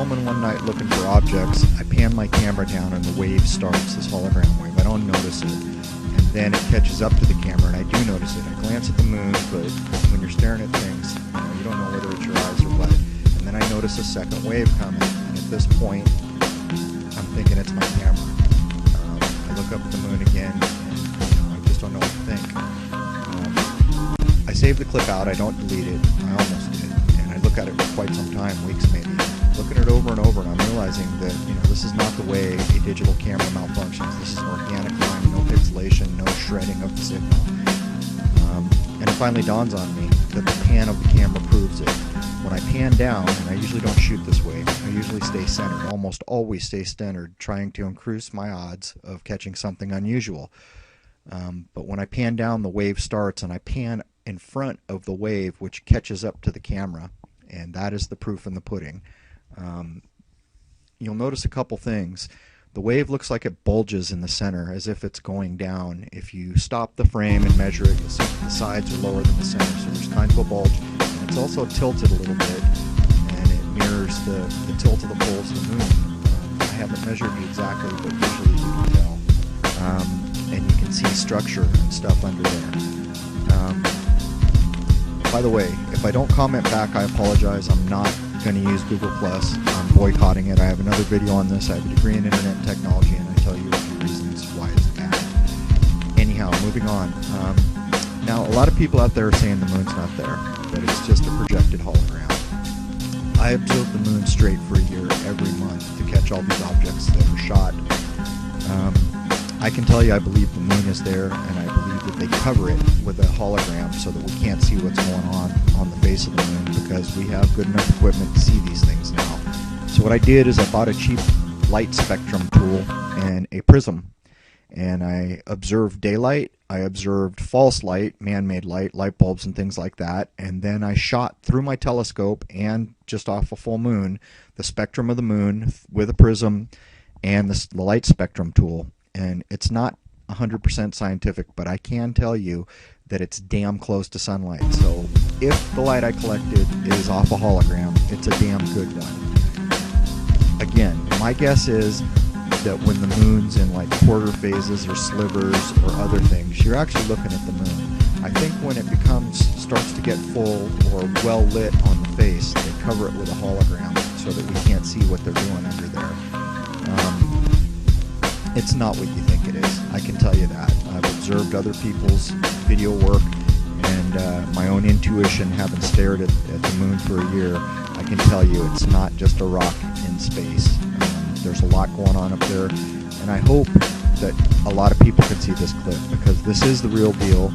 filming one night looking for objects. I pan my camera down and the wave starts, this hologram wave. I don't notice it. And then it catches up to the camera and I do notice it. I glance at the moon, but when you're staring at things, you don't know whether it's your eyes or what. And then I notice a second wave coming. And at this point, I'm thinking it's my camera. I look up at the moon again and I just don't know what to think. I save the clip out, I don't delete it. I almost did. And I look at it for quite some time, weeks maybe. Looking at it over and over, and I'm realizing that this is not the way a digital camera malfunctions. This is an organic line, no pixelation, no shredding of the signal. And it finally dawns on me that the pan of the camera proves it. When I pan down, and I usually don't shoot this way, I usually stay centered, almost always stay centered, trying to increase my odds of catching something unusual. But when I pan down, the wave starts, and I pan in front of the wave, which catches up to the camera, and that is the proof in the pudding. You'll notice a couple things. The wave looks like it bulges in the center as if it's going down. If you stop the frame and measure it, you'll see that the sides are lower than the center, so there's kind of a bulge. And it's also tilted a little bit, and it mirrors the tilt of the poles of the moon. I haven't measured it exactly, but visually you can tell. And you can see structure and stuff under there. By the way, if I don't comment back, I apologize. I'm not going to use Google+. I'm boycotting it. I have another video on this. I have a degree in internet technology, and I tell you a few reasons why it's bad. Anyhow, moving on. Now, a lot of people out there are saying the moon's not there, that it's just a projected hologram. I observe the moon straight for a year every month to catch all these objects that are shot. I can tell you I believe the moon is there, and I believe that they cover it with a hologram so that we can't see what's going on the face of the moon, because we have good enough equipment to see these things now. So what I did is I bought a cheap light spectrum tool and a prism, and I observed daylight, I observed false light, man-made light, light bulbs and things like that, and then I shot through my telescope and just off a full moon the spectrum of the moon with a prism and the light spectrum tool. And it's not 100% scientific, but I can tell you that it's damn close to sunlight. So if the light I collected is off a hologram, it's a damn good one. Again, my guess is that when the moon's in like quarter phases or slivers or other things, you're actually looking at the moon. I think when it starts to get full or well lit on the face, they cover it with a hologram so that we can't see what they're doing under there. It's not what you think it is. I can tell you that. I've observed other people's video work, and my own intuition, having stared at the moon for a year, I can tell you it's not just a rock in space. There's a lot going on up there, and I hope that a lot of people can see this clip, because this is the real deal.